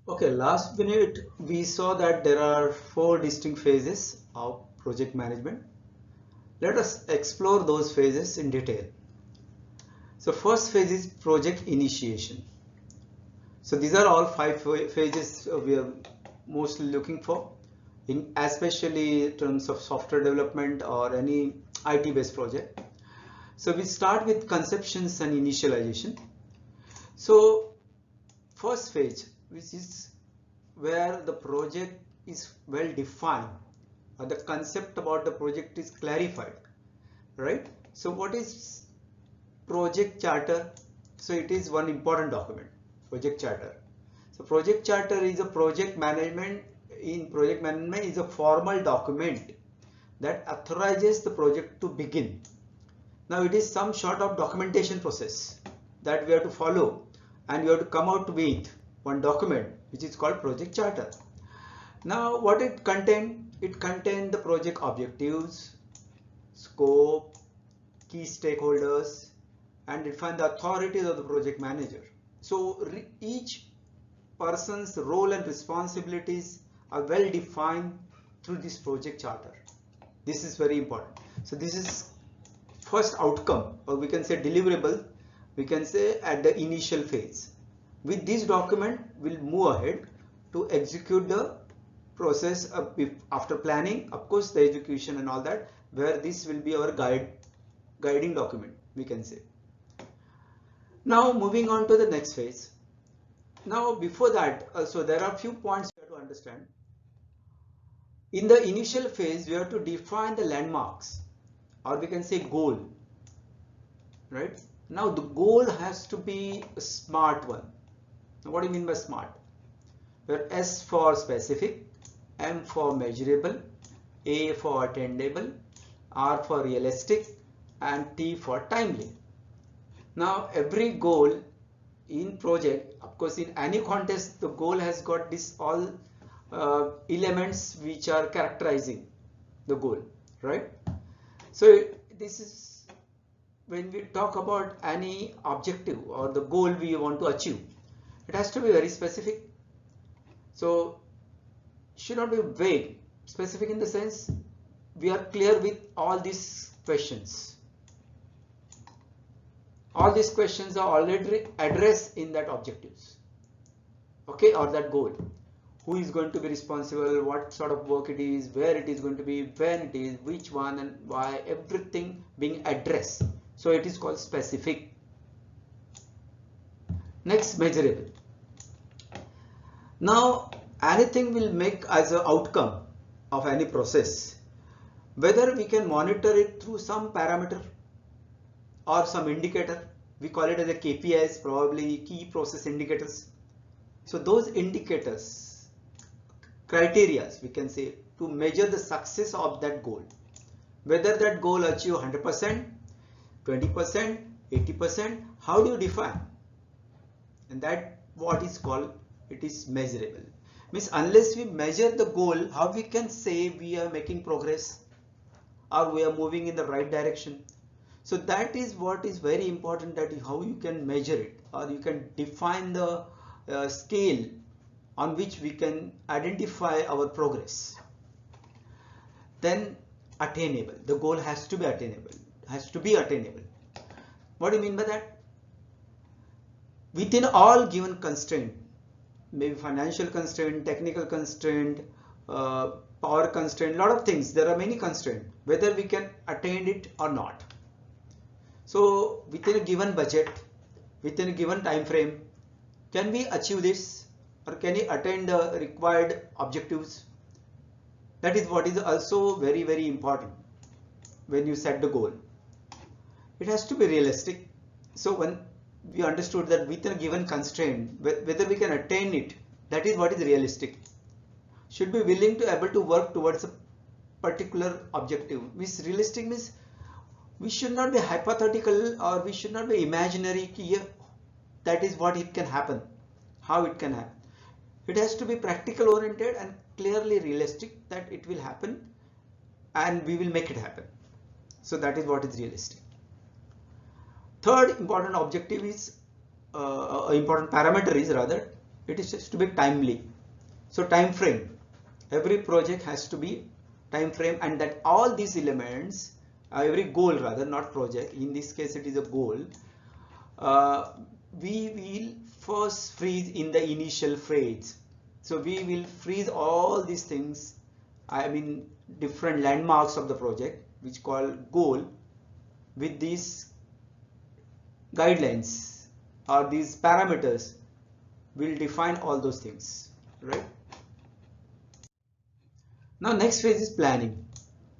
Okay, last minute we saw that there are four distinct phases of project management. Let us explore those phases in detail. So first phase is project initiation. So these are all five phases we are mostly looking for, in especially in terms of software development or any IT based project. So we start with conceptions and initialization. So first phase, which is where the project is well defined or the concept about the project is clarified, right? So what is project charter? So it is one important document, project charter. So project charter is a project management is a formal document that authorizes the project to begin. Now it is some sort of documentation process that we have to follow, and we have to come out with one document which is called project charter. Now what it contained? It contained the project objectives, scope, key stakeholders, and define the authorities of the project manager. So each person's role and responsibilities are well defined through this project charter. This is very important. So this is first outcome, or we can say deliverable, we can say at the initial phase. With this document, we'll move ahead to execute the process after planning, of course the execution and all that, where this will be our guiding document, we can say. Now moving on to the next phase. Now before that, so there are a few points you have to understand. In the initial phase, we have to define the landmarks, or we can say goal, right? Now the goal has to be a smart one. Now, what do you mean by smart? Where S for specific, M for measurable, A for attainable, R for realistic, and T for timely. Now every goal in project, of course in any context, the goal has got this all elements which are characterizing the goal, right? So this is when we talk about any objective or the goal we want to achieve, it has to be very specific. So should not be vague. Specific in the sense we are clear with all these questions. All these questions are already addressed in that objectives, okay, or that goal. Who is going to be responsible, what sort of work it is, where it is going to be, when it is, which one and why, everything being addressed. So it is called specific. Next, measurable. Now anything will make as an outcome of any process, whether we can monitor it through some parameter or some indicator. We call it as a KPIs, probably key process indicators. So those indicators, criteria, we can say, to measure the success of that goal, whether that goal achieve 100%, 20%, 80%, how do you define? And that what is called, it is measurable. Means unless we measure the goal, how we can say we are making progress or we are moving in the right direction? So that is what is very important, that how you can measure it, or you can define the scale on which we can identify our progress. Then attainable. The goal has to be attainable. What do you mean by that? Within all given constraint, maybe financial constraint, technical constraint, power constraint, lot of things. There are many constraints. Whether we can attain it or not. So within a given budget, within a given time frame, can we achieve this, or can we attain the required objectives? That is what is also very, very important when you set the goal. It has to be realistic. So when we understood that within a given constraint, whether we can attain it, that is what is realistic. Should be willing to able to work towards a particular objective. Means realistic means we should not be hypothetical, or we should not be imaginary. That is what it can happen, how it can happen. It has to be practical oriented and clearly realistic, that it will happen and we will make it happen. So that is what is realistic. Third important objective is important parameter is rather it is just to be timely. So time frame, every project has to be time frame, and that all these elements, every goal rather, not project, in this case it is a goal, we will first freeze in the initial phase. So we will freeze all these things, I mean different landmarks of the project which call goal, with these guidelines or these parameters will define all those things, right? Now next phase is planning.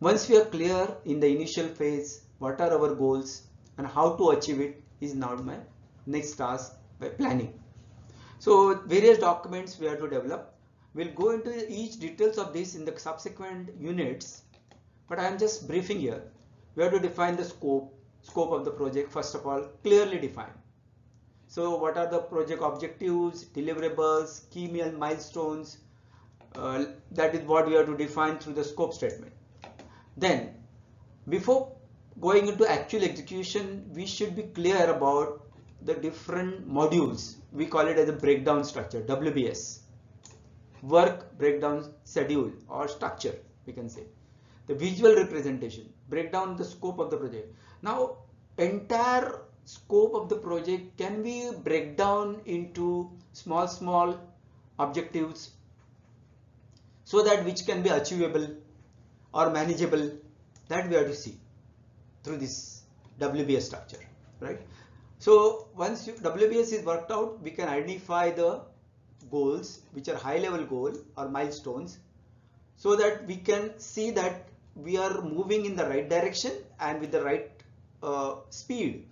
Once we are clear in the initial phase what are our goals and how to achieve it, is now my next task by planning. So various documents we have to develop. We'll go into each details of this in the subsequent units, but I am just briefing here. We have to define the scope of the project, first of all, clearly define. So what are the project objectives, deliverables, key milestones, that is what we have to define through the scope statement. Then before going into actual execution, we should be clear about the different modules. We call it as a breakdown structure, WBS, work breakdown schedule or structure, we can say. The visual representation, break down the scope of the project. Now entire scope of the project can be break down into small objectives, so that which can be achievable or manageable, that we have to see through this WBS structure, right? So once WBS is worked out, we can identify the goals which are high level goal or milestones, so that we can see that we are moving in the right direction and with the right speed.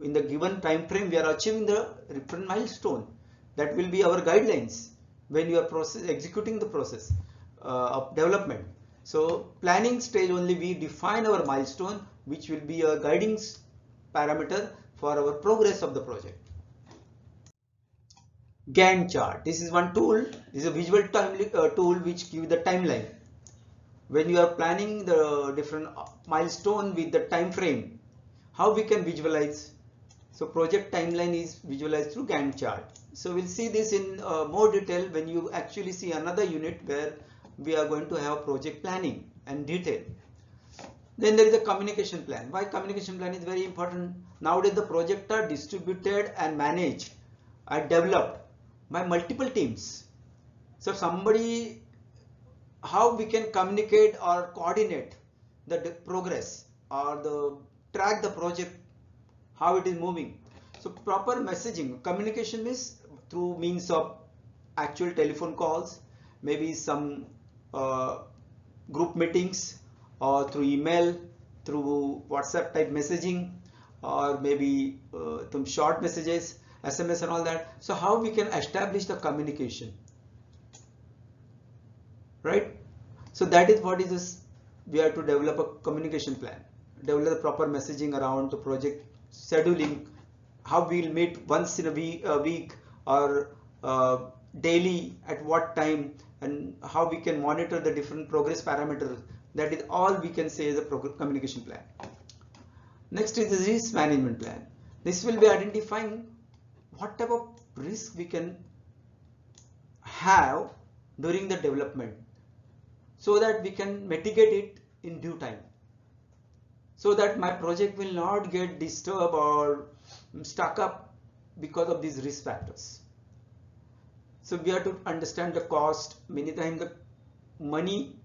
In the given time frame we are achieving the different milestone. That will be our guidelines when you are executing the process of development. So planning stage only we define our milestone, which will be a guiding parameter for our progress of the project. Gantt chart. This is one tool. This is a visual tool which gives the timeline. When you are planning the different milestone with the time frame, how we can visualize? So project timeline is visualized through Gantt chart. So we'll see this in more detail when you actually see another unit where we are going to have project planning and detail. Then there is a communication plan. Why communication plan is very important? Nowadays the projects are distributed and managed and developed by multiple teams. So somebody, how we can communicate or coordinate the progress or the track the project, how it is moving. So proper messaging, communication means through means of actual telephone calls, maybe some group meetings, or through email, through WhatsApp type messaging, or maybe some short messages, SMS and all that. So how we can establish the communication, right? So that is what is this, we have to develop a communication plan, develop the proper messaging around the project, scheduling, how we will meet once in a week or daily, at what time, and how we can monitor the different progress parameters. That is all we can say is a communication plan. Next is the risk management plan. This will be identifying what type of risk we can have during the development, so that we can mitigate it in due time, so that my project will not get disturbed or stuck up because of these risk factors. So we have to understand the cost. Many times the money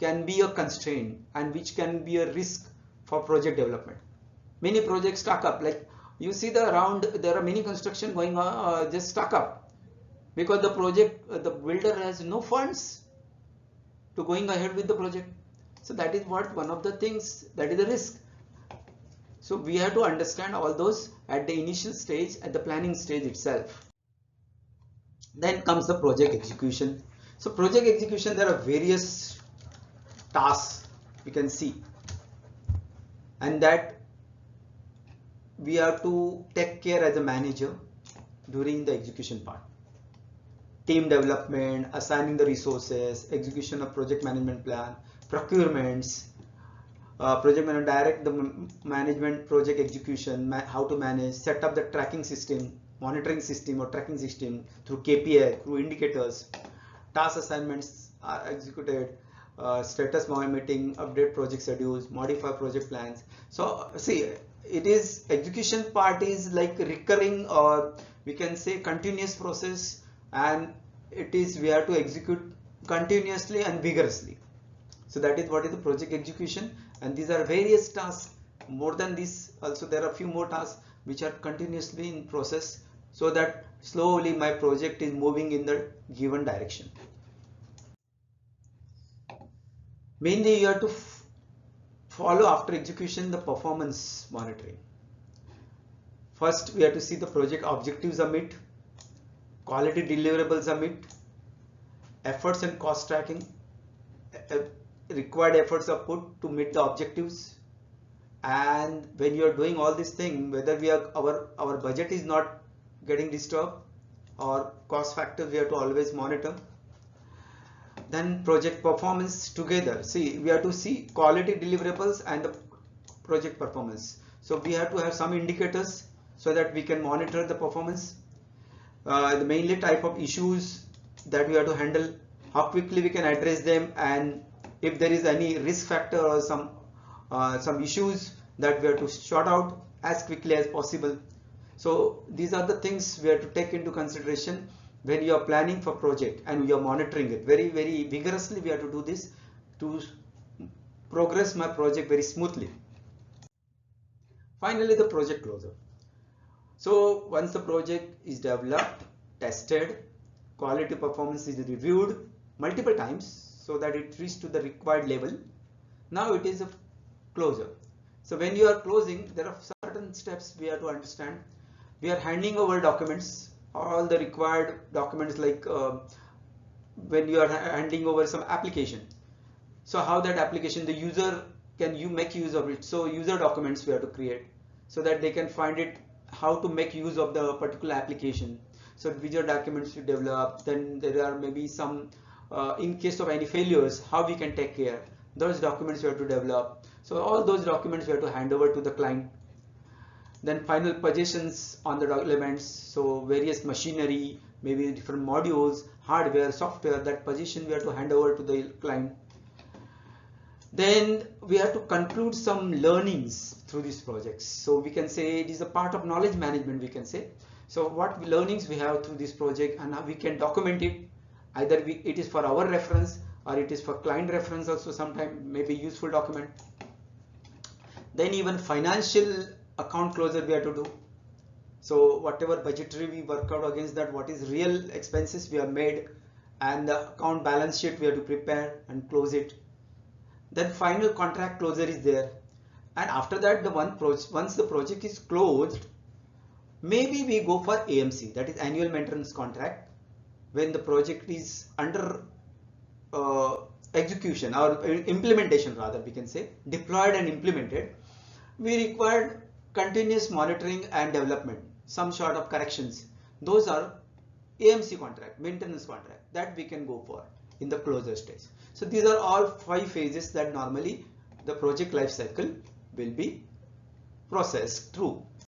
can be a constraint and which can be a risk for project development. Many projects stuck up, like you see the around, there are many construction going on just stuck up because the project, the builder has no funds to going ahead with the project. So that is what one of the things, that is the risk. So we have to understand all those at the initial stage, at the planning stage itself. Then comes the project execution. So project execution, there are various tasks we can see, and that we have to take care as a manager during the execution part. Team development, assigning the resources, execution of project management plan, procurements, project manager direct the management project execution, how to manage, set up the tracking system, monitoring system or tracking system through KPI, through indicators. Task assignments are executed, status monitoring, update project schedules, modify project plans. So see, it is execution part is like recurring, or we can say continuous process, and it is we have to execute continuously and vigorously. So that is what is the project execution, and these are various tasks. More than this, also there are a few more tasks which are continuously in process, so that slowly my project is moving in the given direction. Mainly you have to follow after execution the performance monitoring. First we have to see the project objectives are met, quality deliverables are met, efforts and cost tracking, required efforts are put to meet the objectives. And when you are doing all this thing, whether we are our budget is not getting disturbed, or cost factors we have to always monitor. Then project performance together. See, we have to see quality deliverables and the project performance. So we have to have some indicators so that we can monitor the performance. The mainly type of issues that we have to handle, how quickly we can address them, and if there is any risk factor or some issues that we have to sort out as quickly as possible. So these are the things we have to take into consideration when you are planning for project and you are monitoring it very vigorously. We have to do this to progress my project very smoothly. Finally, the project closure. So once the project is developed, tested, quality performance is reviewed multiple times so that it reaches to the required level, now it is a closure. So when you are closing, there are certain steps we have to understand. We are handing over documents, all the required documents, like when you are handing over some application. So how that application, the user can you make use of it. So user documents we have to create so that they can find it, how to make use of the particular application. So visual documents you develop. Then there are maybe some in case of any failures, how we can take care. Those documents you have to develop. So all those documents we have to hand over to the client. Then final possessions on the elements. So various machinery, maybe different modules, hardware, software, that possession we have to hand over to the client. Then we have to conclude some learnings through these projects. So we can say it is a part of knowledge management, we can say. So what learnings we have through this project, and how we can document it. Either it is for our reference or it is for client reference also, sometimes maybe useful document. Then even financial account closure we have to do. So whatever budgetary we work out against that, what is real expenses we have made, and the account balance sheet we have to prepare and close it. Then final contract closure is there, and after that once the project is closed, maybe we go for AMC, that is annual maintenance contract. When the project is under execution or implementation, rather we can say deployed and implemented, we require continuous monitoring and development, some sort of corrections. Those are AMC contract, maintenance contract, that we can go for in the closure stage. So these are all 5 phases that normally the project life cycle will be processed through.